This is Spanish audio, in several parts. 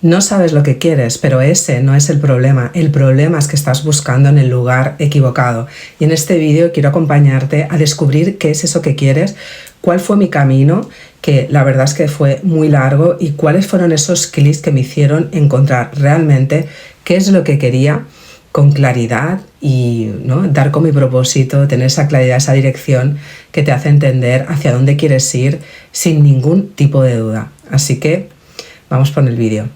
No sabes lo que quieres, pero ese no es el problema. El problema es que estás buscando en el lugar equivocado. Y en este vídeo quiero acompañarte a descubrir qué es eso que quieres, cuál fue mi camino, que la verdad es que fue muy largo, y cuáles fueron esos clics que me hicieron encontrar realmente qué es lo que quería con claridad y, ¿no?, dar con mi propósito, tener esa claridad, esa dirección que te hace entender hacia dónde quieres ir sin ningún tipo de duda. Así que vamos por el vídeo.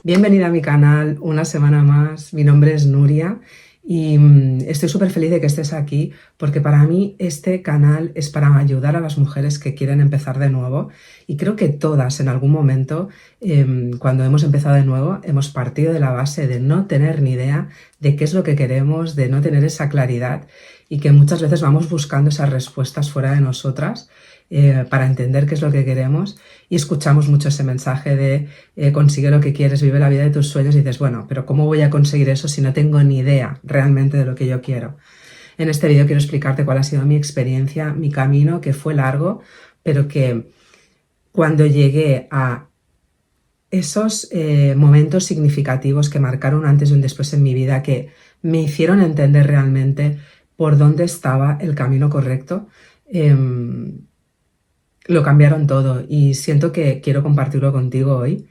Bienvenida a mi canal una semana más. Mi nombre es Nuria y estoy súper feliz de que estés aquí, porque para mí este canal es para ayudar a las mujeres que quieren empezar de nuevo, y creo que todas en algún momento, cuando hemos empezado de nuevo, hemos partido de la base de no tener ni idea de qué es lo que queremos, de no tener esa claridad, y que muchas veces vamos buscando esas respuestas fuera de nosotras para entender qué es lo que queremos, y escuchamos mucho ese mensaje de consigue lo que quieres, vive la vida de tus sueños, y dices, bueno, pero ¿cómo voy a conseguir eso si no tengo ni idea realmente de lo que yo quiero? En este vídeo quiero explicarte cuál ha sido mi experiencia, mi camino, que fue largo, pero que cuando llegué a esos momentos significativos que marcaron un antes y un después en mi vida, que me hicieron entender realmente por dónde estaba el camino correcto, lo cambiaron todo, y siento que quiero compartirlo contigo hoy,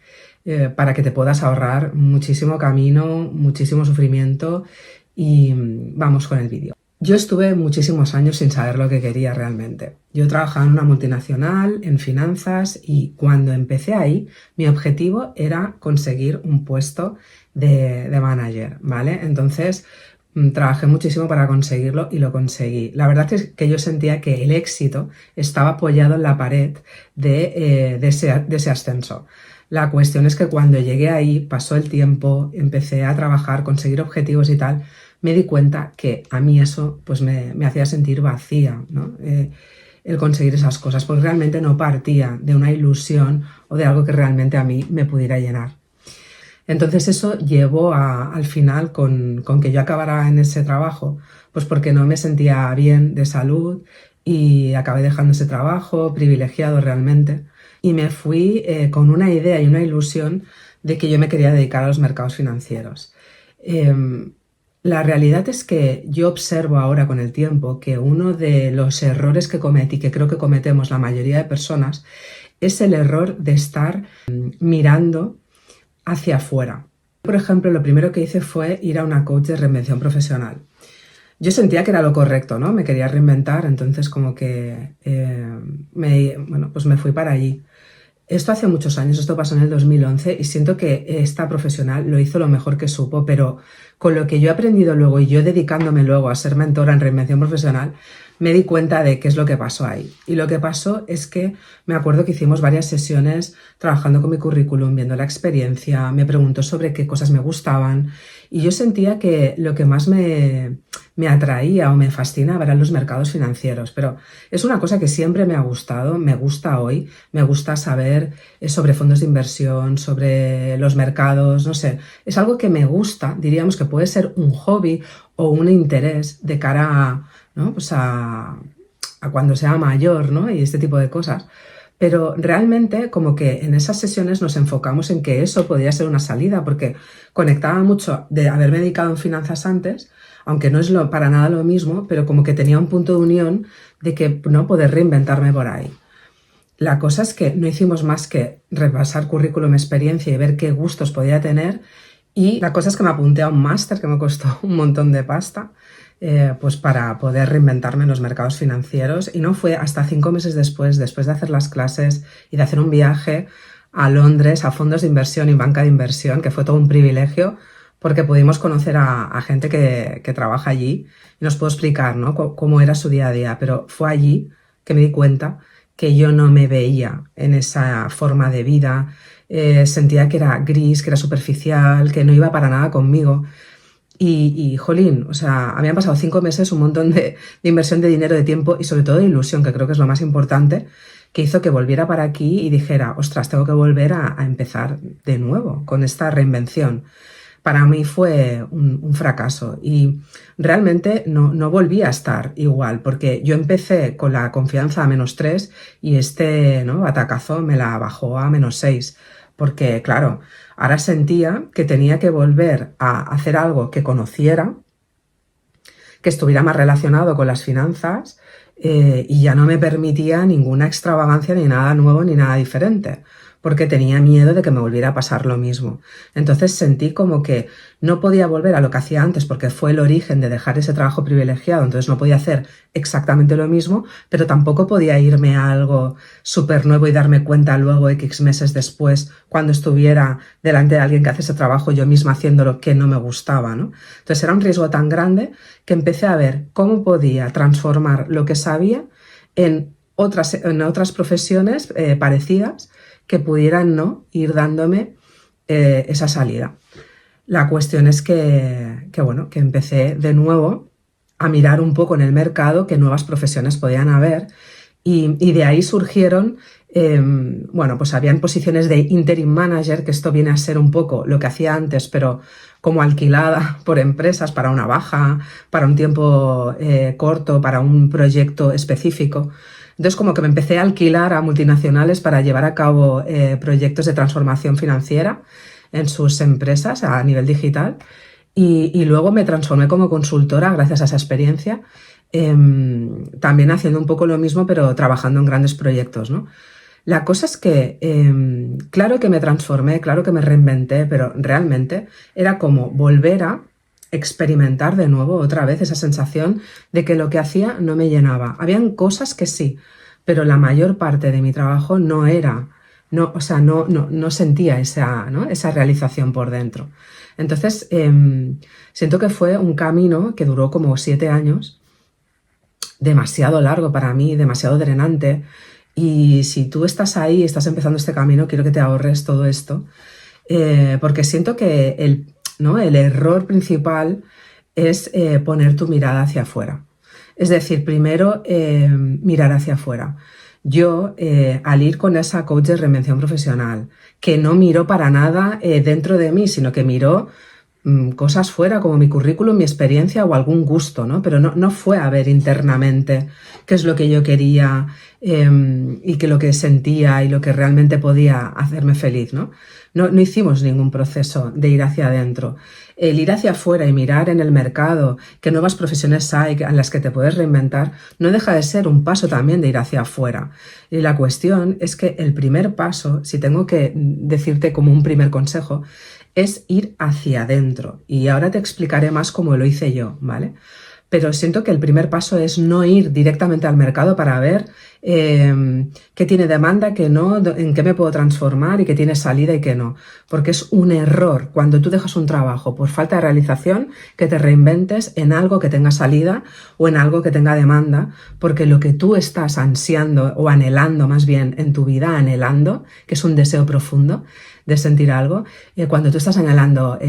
para que te puedas ahorrar muchísimo camino, muchísimo sufrimiento, y vamos con el vídeo. Yo estuve muchísimos años sin saber lo que quería realmente. Yo trabajaba en una multinacional, en finanzas, y cuando empecé ahí, mi objetivo era conseguir un puesto de manager, ¿vale? Entonces, trabajé muchísimo para conseguirlo y lo conseguí. La verdad es que yo sentía que el éxito estaba apoyado en la pared de ese ascenso. La cuestión es que cuando llegué ahí, pasó el tiempo, empecé a trabajar, conseguir objetivos y tal, me di cuenta que a mí eso pues me hacía sentir vacía, ¿no? El conseguir esas cosas, porque realmente no partía de una ilusión o de algo que realmente a mí me pudiera llenar. Entonces eso llevó al final con que yo acabara en ese trabajo, pues porque no me sentía bien de salud, y acabé dejando ese trabajo privilegiado realmente, y me fui con una idea y una ilusión de que yo me quería dedicar a los mercados financieros. La realidad es que yo observo ahora con el tiempo que uno de los errores que cometí, que creo que cometemos la mayoría de personas, es el error de estar mirando hacia afuera. Por ejemplo, lo primero que hice fue ir a una coach de reinvención profesional. Yo sentía que era lo correcto, ¿no? Me quería reinventar, entonces como que pues me fui para allí. Esto hace muchos años, esto pasó en el 2011, y siento que esta profesional lo hizo lo mejor que supo, pero con lo que yo he aprendido luego, y yo dedicándome luego a ser mentora en reinvención profesional, me di cuenta de qué es lo que pasó ahí. Y lo que pasó es que me acuerdo que hicimos varias sesiones trabajando con mi currículum, viendo la experiencia, me preguntó sobre qué cosas me gustaban, y yo sentía que lo que más me atraía o me fascinaba eran los mercados financieros, pero es una cosa que siempre me ha gustado, me gusta hoy, me gusta saber sobre fondos de inversión, sobre los mercados, no sé, es algo que me gusta, diríamos que puede ser un hobby o un interés de cara a, ¿no?, pues a cuando sea mayor, ¿no?, y este tipo de cosas. Pero realmente como que en esas sesiones nos enfocamos en que eso podría ser una salida, porque conectaba mucho de haberme dedicado en finanzas antes, aunque no es para nada lo mismo, pero como que tenía un punto de unión de que no poder reinventarme por ahí. La cosa es que no hicimos más que repasar currículum, experiencia y ver qué gustos podía tener, y la cosa es que me apunté a un máster que me costó un montón de pasta, pues para poder reinventarme en los mercados financieros, y no fue hasta 5 meses después de hacer las clases y de hacer un viaje a Londres, a fondos de inversión y banca de inversión, que fue todo un privilegio, porque pudimos conocer a gente que trabaja allí, y nos pudo explicar, ¿no?, cómo era su día a día, pero fue allí que me di cuenta que yo no me veía en esa forma de vida, sentía que era gris, que era superficial, que no iba para nada conmigo. Y jolín, o sea, habían pasado 5 meses, un montón de inversión de dinero, de tiempo y sobre todo de ilusión, que creo que es lo más importante, que hizo que volviera para aquí y dijera, ostras, tengo que volver a empezar de nuevo con esta reinvención. para mí fue un fracaso y realmente no volví a estar igual, porque yo empecé con la confianza a -3 y este, ¿no?, batacazo me la bajó a -6, porque claro, ahora sentía que tenía que volver a hacer algo que conociera, que estuviera más relacionado con las finanzas, y ya no me permitía ninguna extravagancia, ni nada nuevo, ni nada diferente, porque tenía miedo de que me volviera a pasar lo mismo. Entonces sentí como que no podía volver a lo que hacía antes, porque fue el origen de dejar ese trabajo privilegiado, entonces no podía hacer exactamente lo mismo, pero tampoco podía irme a algo súper nuevo y darme cuenta luego X meses después, cuando estuviera delante de alguien que hace ese trabajo, yo misma haciendo lo que no me gustaba, ¿no? Entonces era un riesgo tan grande que empecé a ver cómo podía transformar lo que sabía en otras profesiones parecidas que pudieran, ¿no?, ir dándome esa salida. La cuestión es bueno, que empecé de nuevo a mirar un poco en el mercado qué nuevas profesiones podían haber y de ahí surgieron, bueno, pues habían posiciones de interim manager, que esto viene a ser un poco lo que hacía antes, pero como alquilada por empresas para una baja, para un tiempo corto, para un proyecto específico. Entonces como que me empecé a alquilar a multinacionales para llevar a cabo proyectos de transformación financiera en sus empresas a nivel digital y luego me transformé como consultora gracias a esa experiencia, también haciendo un poco lo mismo pero trabajando en grandes proyectos, ¿no? La cosa es que, claro que me transformé, claro que me reinventé, pero realmente era como volver a experimentar de nuevo otra vez esa sensación de que lo que hacía no me llenaba. Habían cosas que sí, pero la mayor parte de mi trabajo no era, no, o sea, no sentía esa, ¿no?, esa realización por dentro. Entonces, siento que fue un camino que duró como 7 años, demasiado largo para mí, demasiado drenante. Y si tú estás ahí, estás empezando este camino, quiero que te ahorres todo esto, porque siento que el error principal es poner tu mirada hacia afuera. Es decir, primero mirar hacia afuera. Yo, al ir con esa coach de reinvención profesional, que no miró para nada dentro de mí, sino que miró cosas fuera, como mi currículum, mi experiencia o algún gusto, ¿no? Pero no fue a ver internamente qué es lo que yo quería y qué lo que sentía y lo que realmente podía hacerme feliz, ¿no? No hicimos ningún proceso de ir hacia adentro. El ir hacia afuera y mirar en el mercado qué nuevas profesiones hay en las que te puedes reinventar no deja de ser un paso también de ir hacia afuera. Y la cuestión es que el primer paso, si tengo que decirte como un primer consejo, es ir hacia adentro. Y ahora te explicaré más cómo lo hice yo, ¿vale? Pero siento que el primer paso es no ir directamente al mercado para ver qué tiene demanda, qué no, en qué me puedo transformar y qué tiene salida y qué no. Porque es un error cuando tú dejas un trabajo por falta de realización que te reinventes en algo que tenga salida o en algo que tenga demanda, porque lo que tú estás ansiando o anhelando más bien en tu vida, anhelando, que es un deseo profundo de sentir algo, cuando tú estás anhelando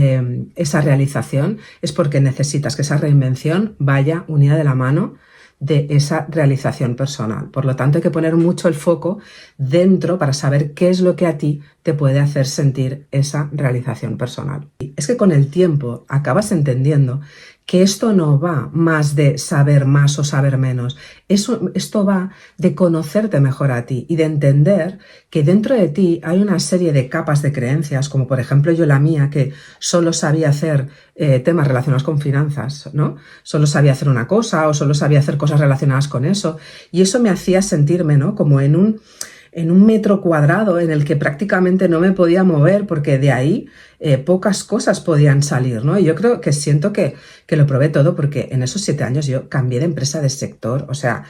esa realización es porque necesitas que esa reinvención vaya unida de la mano de esa realización personal. Por lo tanto, hay que poner mucho el foco dentro para saber qué es lo que a ti te puede hacer sentir esa realización personal. Es que con el tiempo acabas entendiendo que esto no va más de saber más o saber menos. Esto va de conocerte mejor a ti y de entender que dentro de ti hay una serie de capas de creencias, como por ejemplo yo la mía, que solo sabía hacer temas relacionados con finanzas, ¿no? Solo sabía hacer una cosa o solo sabía hacer cosas relacionadas con eso. Y eso me hacía sentirme, ¿no?, como en un metro cuadrado en el que prácticamente no me podía mover, porque de ahí pocas cosas podían salir, ¿no? Y yo creo que siento que lo probé todo, porque en esos 7 años yo cambié de empresa de sector, o sea,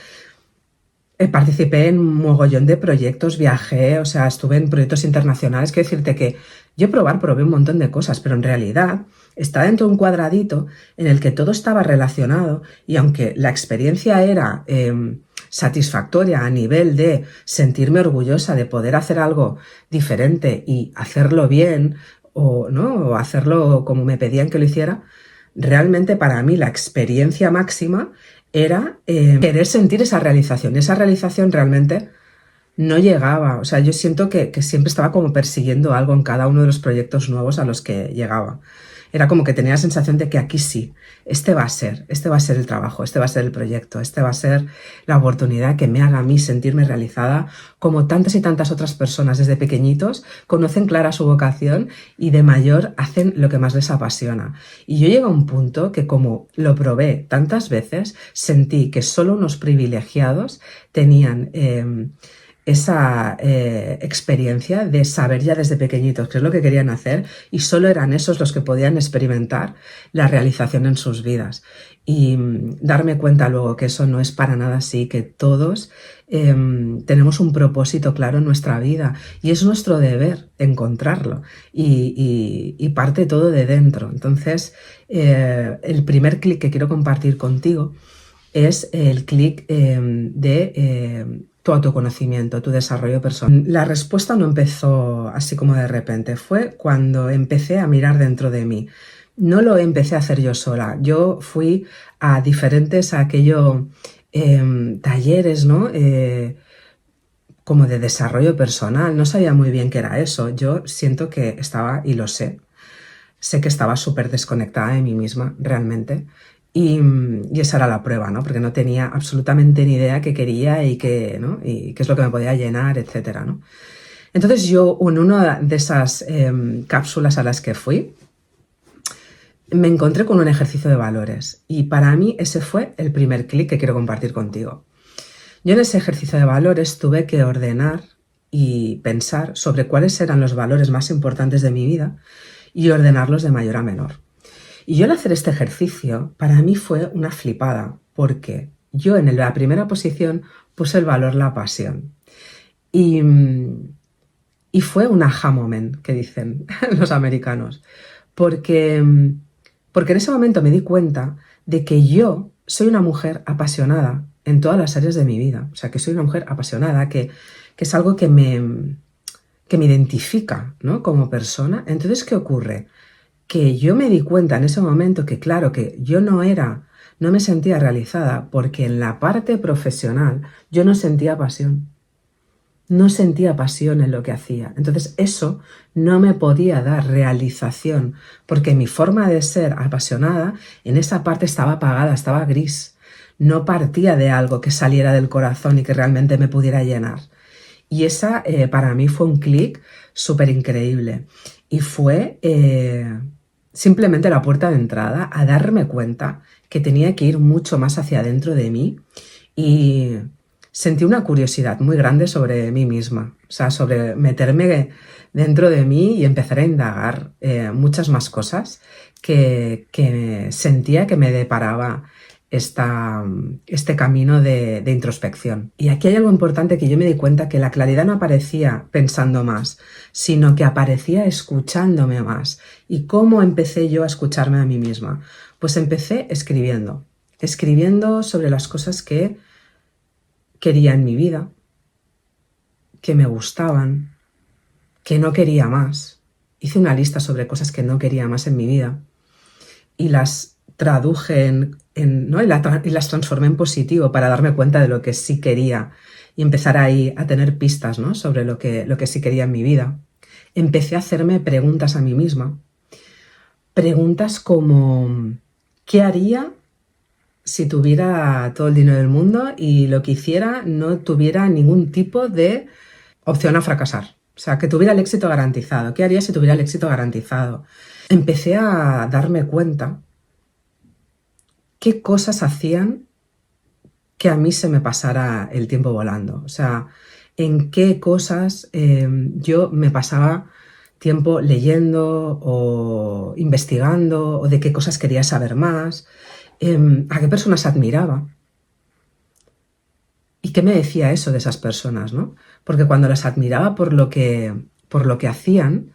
participé en un mogollón de proyectos, viajé, o sea, estuve en proyectos internacionales. Quiero decirte que yo probé un montón de cosas, pero en realidad está dentro de un cuadradito en el que todo estaba relacionado y aunque la experiencia era satisfactoria a nivel de sentirme orgullosa de poder hacer algo diferente y hacerlo bien o, ¿no?, o hacerlo como me pedían que lo hiciera, realmente para mí la experiencia máxima era querer sentir esa realización. Esa realización realmente no llegaba. O sea, yo siento que siempre estaba como persiguiendo algo en cada uno de los proyectos nuevos a los que llegaba. Era como que tenía la sensación de que aquí sí, este va a ser el trabajo, este va a ser el proyecto, este va a ser la oportunidad que me haga a mí sentirme realizada, como tantas y tantas otras personas desde pequeñitos conocen clara su vocación y de mayor hacen lo que más les apasiona. Y yo llegué a un punto que, como lo probé tantas veces, sentí que solo unos privilegiados tenían esa experiencia de saber ya desde pequeñitos qué es lo que querían hacer, y solo eran esos los que podían experimentar la realización en sus vidas. Y darme cuenta luego que eso no es para nada así, que todos tenemos un propósito claro en nuestra vida y es nuestro deber encontrarlo, y parte todo de dentro. Entonces, el primer clic que quiero compartir contigo es el clic de tu autoconocimiento, tu desarrollo personal. La respuesta no empezó así como de repente, fue cuando empecé a mirar dentro de mí. No lo empecé a hacer yo sola, yo fui a diferentes talleres, ¿no? Como de desarrollo personal, no sabía muy bien qué era eso. Yo siento que estaba, y lo sé que estaba súper desconectada de mí misma, realmente. Y esa era la prueba, ¿no? Porque no tenía absolutamente ni idea qué quería y qué, ¿no? Y qué es lo que me podía llenar, etcétera, ¿no? Entonces yo, en una de esas cápsulas a las que fui, me encontré con un ejercicio de valores. Y para mí ese fue el primer clic que quiero compartir contigo. Yo en ese ejercicio de valores tuve que ordenar y pensar sobre cuáles eran los valores más importantes de mi vida y ordenarlos de mayor a menor. Y yo al hacer este ejercicio, para mí fue una flipada, porque yo en la primera posición puse el valor la pasión. Y fue un aha moment, que dicen los americanos, porque en ese momento me di cuenta de que yo soy una mujer apasionada en todas las áreas de mi vida. O sea, que soy una mujer apasionada, que es algo que me identifica, ¿no? Como persona. Entonces, ¿qué ocurre? Que yo me di cuenta en ese momento que, claro, que yo no me sentía realizada, porque en la parte profesional yo no sentía pasión. No sentía pasión en lo que hacía. Entonces eso no me podía dar realización, porque mi forma de ser apasionada en esa parte estaba apagada, estaba gris. No partía de algo que saliera del corazón y que realmente me pudiera llenar. Y esa para mí fue un clic súper increíble. Y fue simplemente la puerta de entrada a darme cuenta que tenía que ir mucho más hacia adentro de mí, y sentí una curiosidad muy grande sobre mí misma, o sea, sobre meterme dentro de mí y empezar a indagar muchas más cosas que sentía que me deparaba este camino de introspección. Y aquí hay algo importante, que yo me di cuenta que la claridad no aparecía pensando más, sino que aparecía escuchándome más. ¿Y cómo empecé yo a escucharme a mí misma? Pues empecé escribiendo sobre las cosas que quería en mi vida, que me gustaban, que no quería más. Hice una lista sobre cosas que no quería más en mi vida y las traduje ¿no? y las transformé en positivo, para darme cuenta de lo que sí quería y empezar ahí a tener pistas, ¿no? Sobre lo que sí quería en mi vida. Empecé a hacerme preguntas a mí misma. Preguntas como: ¿qué haría si tuviera todo el dinero del mundo y lo que hiciera no tuviera ningún tipo de opción a fracasar? O sea, que tuviera el éxito garantizado. ¿Qué haría si tuviera el éxito garantizado? Empecé a darme cuenta qué cosas hacían que a mí se me pasara el tiempo volando. O sea, en qué cosas yo me pasaba tiempo leyendo o investigando, o de qué cosas quería saber más, a qué personas admiraba. ¿Y qué me decía eso de esas personas, no? Porque cuando las admiraba por lo que hacían,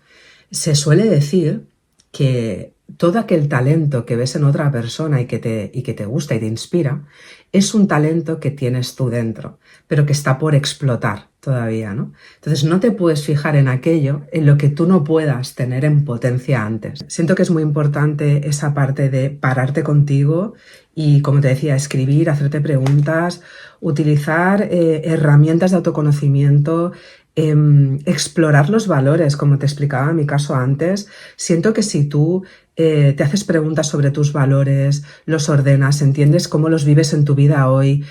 se suele decir que todo aquel talento que ves en otra persona y que te gusta y te inspira, es un talento que tienes tú dentro, pero que está por explotar todavía, ¿no? Entonces no te puedes fijar en aquello en lo que tú no puedas tener en potencia antes. Siento que es muy importante esa parte de pararte contigo y, como te decía, escribir, hacerte preguntas, utilizar herramientas de autoconocimiento, explorar los valores, como te explicaba en mi caso antes. Siento que si tú te haces preguntas sobre tus valores, los ordenas, entiendes cómo los vives en tu vida hoy,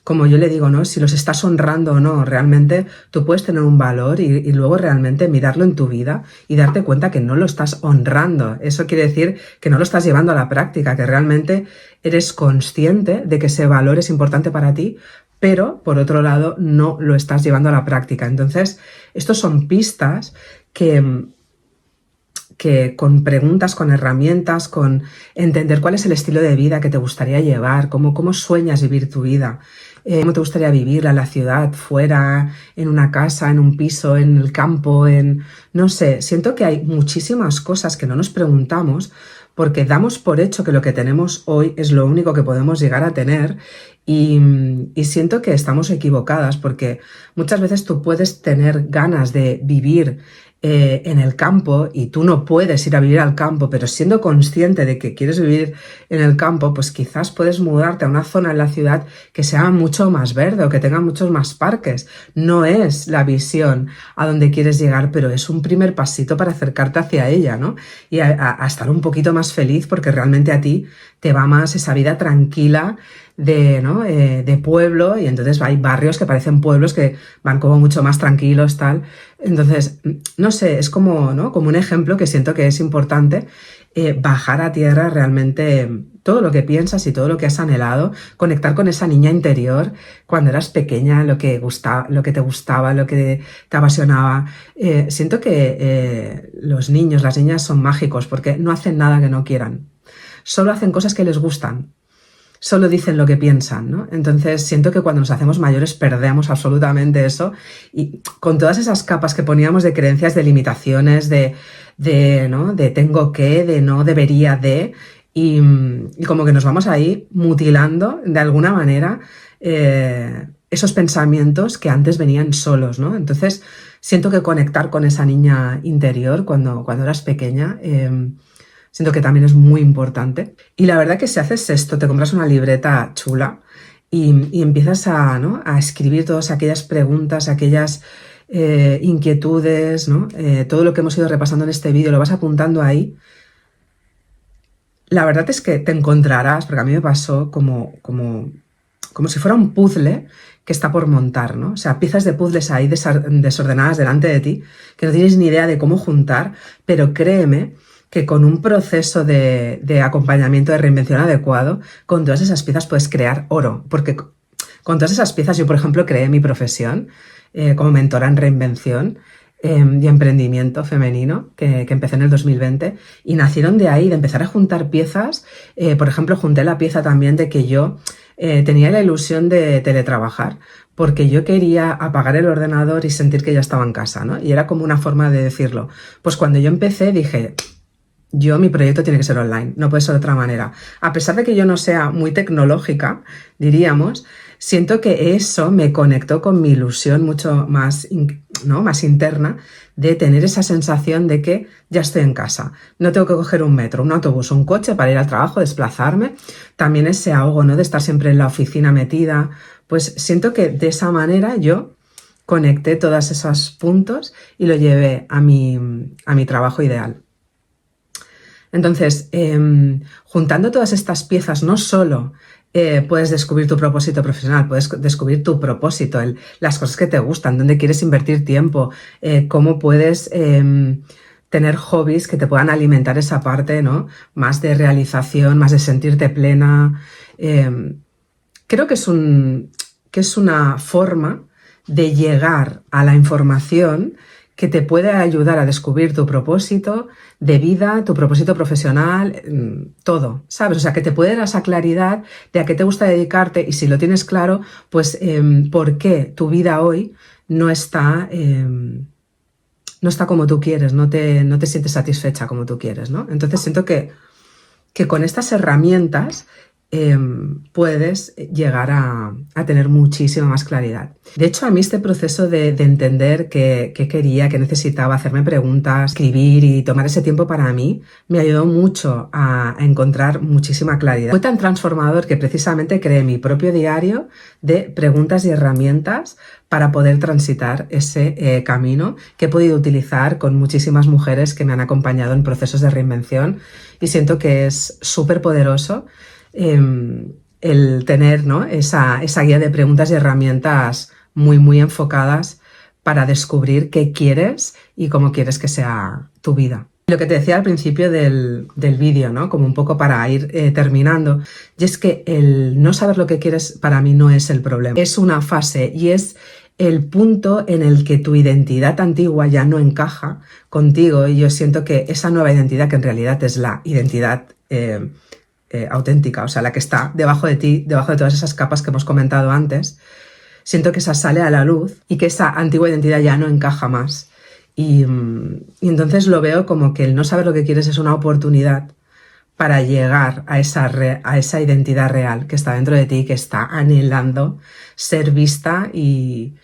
como yo le digo, ¿no? Si los estás honrando o no, realmente tú puedes tener un valor y luego realmente mirarlo en tu vida y darte cuenta que no lo estás honrando. Eso quiere decir que no lo estás llevando a la práctica, que realmente eres consciente de que ese valor es importante para ti, pero por otro lado no lo estás llevando a la práctica. Entonces, estos son pistas que con preguntas, con herramientas, con entender cuál es el estilo de vida que te gustaría llevar, cómo sueñas vivir tu vida, cómo te gustaría vivirla en la ciudad, fuera, en una casa, en un piso, en el campo, no sé, siento que hay muchísimas cosas que no nos preguntamos porque damos por hecho que lo que tenemos hoy es lo único que podemos llegar a tener y siento que estamos equivocadas porque muchas veces tú puedes tener ganas de vivir en el campo y tú no puedes ir a vivir al campo, pero siendo consciente de que quieres vivir en el campo, pues quizás puedes mudarte a una zona en la ciudad que sea mucho más verde o que tenga muchos más parques. No es la visión a donde quieres llegar, pero es un primer pasito para acercarte hacia ella, ¿no? Y a estar un poquito más feliz porque realmente a ti te va más esa vida tranquila ¿no? De pueblo, y entonces hay barrios que parecen pueblos que van como mucho más tranquilos, tal. Entonces, no sé, es como, ¿no? Como un ejemplo que siento que es importante bajar a tierra realmente todo lo que piensas y todo lo que has anhelado, conectar con esa niña interior cuando eras pequeña, lo que te gustaba, lo que te apasionaba. Siento que los niños, las niñas son mágicos porque no hacen nada que no quieran. Solo hacen cosas que les gustan. Solo dicen lo que piensan, ¿no? Entonces siento que cuando nos hacemos mayores perdemos absolutamente eso y con todas esas capas que poníamos de creencias, de limitaciones, ¿no? De tengo que, de no debería de, y como que nos vamos ahí mutilando de alguna manera esos pensamientos que antes venían solos, ¿no? Entonces siento que conectar con esa niña interior cuando eras pequeña siento que también es muy importante. Y la verdad que si haces esto, te compras una libreta chula y empiezas ¿no? a escribir todas aquellas preguntas, aquellas inquietudes, ¿no? Todo lo que hemos ido repasando en este vídeo, lo vas apuntando ahí. La verdad es que te encontrarás, porque a mí me pasó como si fuera un puzzle que está por montar, ¿no? O sea, piezas de puzzles ahí desordenadas delante de ti, que no tienes ni idea de cómo juntar, pero créeme que con un proceso de acompañamiento de reinvención adecuado, con todas esas piezas puedes crear oro, porque con todas esas piezas yo, por ejemplo, creé mi profesión como mentora en reinvención y emprendimiento femenino, que empecé en el 2020, y nacieron de ahí, de empezar a juntar piezas. Por ejemplo, junté la pieza también de que yo tenía la ilusión de teletrabajar, porque yo quería apagar el ordenador y sentir que ya estaba en casa, ¿no? Y era como una forma de decirlo. Pues cuando yo empecé dije, mi proyecto tiene que ser online, no puede ser de otra manera. A pesar de que yo no sea muy tecnológica, diríamos, siento que eso me conectó con mi ilusión mucho más, ¿no? Más interna, de tener esa sensación de que ya estoy en casa. No tengo que coger un metro, un autobús o un coche para ir al trabajo, desplazarme. También ese ahogo, ¿no? De estar siempre en la oficina metida. Pues siento que de esa manera yo conecté todos esos puntos y lo llevé a mi trabajo ideal. Entonces, juntando todas estas piezas, no solo puedes descubrir tu propósito profesional, puedes descubrir tu propósito, las cosas que te gustan, dónde quieres invertir tiempo, cómo puedes tener hobbies que te puedan alimentar esa parte, ¿no? Más de realización, más de sentirte plena. Creo que es una forma de llegar a la información que te puede ayudar a descubrir tu propósito de vida, tu propósito profesional, todo, ¿sabes? O sea, que te puede dar esa claridad de a qué te gusta dedicarte y si lo tienes claro, pues por qué tu vida hoy no está como tú quieres, no te sientes satisfecha como tú quieres, ¿no? Entonces siento que con estas herramientas puedes llegar a tener muchísima más claridad. De hecho, a mí este proceso de entender qué quería, qué necesitaba, hacerme preguntas, escribir y tomar ese tiempo para mí, me ayudó mucho a encontrar muchísima claridad. Fue tan transformador que precisamente creé mi propio diario de preguntas y herramientas para poder transitar ese camino que he podido utilizar con muchísimas mujeres que me han acompañado en procesos de reinvención, y siento que es súper poderoso el tener, ¿no?, esa guía de preguntas y herramientas muy enfocadas para descubrir qué quieres y cómo quieres que sea tu vida. Lo que te decía al principio del vídeo, ¿no?, como un poco para ir terminando, y es que el no saber lo que quieres para mí no es el problema, es una fase y es el punto en el que tu identidad antigua ya no encaja contigo, y yo siento que esa nueva identidad, que en realidad es la identidad auténtica, o sea, la que está debajo de ti, debajo de todas esas capas que hemos comentado antes, siento que esa sale a la luz y que esa antigua identidad ya no encaja más. Y entonces lo veo como que el no saber lo que quieres es una oportunidad para llegar a esa identidad real que está dentro de ti, que está anhelando ser vista y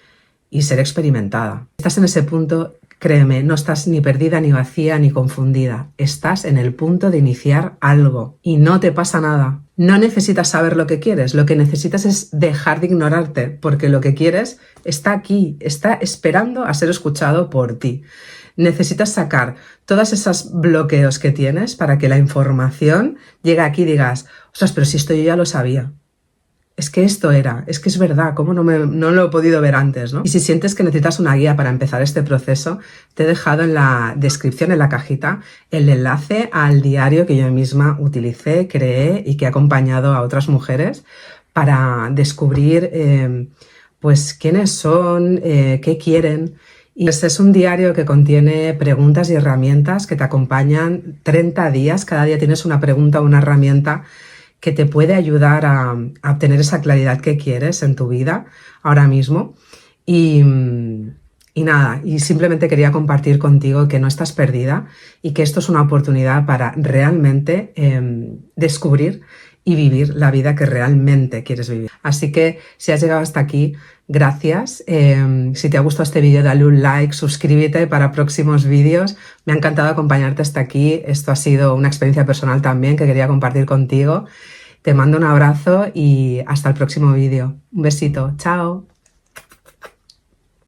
ser experimentada. Estás en ese punto. Créeme, no estás ni perdida, ni vacía, ni confundida. Estás en el punto de iniciar algo y no te pasa nada. No necesitas saber lo que quieres, lo que necesitas es dejar de ignorarte, porque lo que quieres está aquí, está esperando a ser escuchado por ti. Necesitas sacar todos esos bloqueos que tienes para que la información llegue aquí y digas, ostras, pero si esto yo ya lo sabía. Es que esto era, es que es verdad, ¿cómo no lo he podido ver antes, ¿no? Y si sientes que necesitas una guía para empezar este proceso, te he dejado en la descripción, en la cajita, el enlace al diario que yo misma utilicé, creé y que he acompañado a otras mujeres para descubrir pues quiénes son, qué quieren. Y este es un diario que contiene preguntas y herramientas que te acompañan 30 días, cada día tienes una pregunta o una herramienta que te puede ayudar a obtener esa claridad que quieres en tu vida ahora mismo. Y nada, y simplemente quería compartir contigo que no estás perdida y que esto es una oportunidad para realmente descubrir y vivir la vida que realmente quieres vivir. Así que si has llegado hasta aquí, gracias. Si te ha gustado este vídeo, dale un like, suscríbete para próximos vídeos. Me ha encantado acompañarte hasta aquí. Esto ha sido una experiencia personal también que quería compartir contigo. Te mando un abrazo y hasta el próximo vídeo. Un besito. Chao.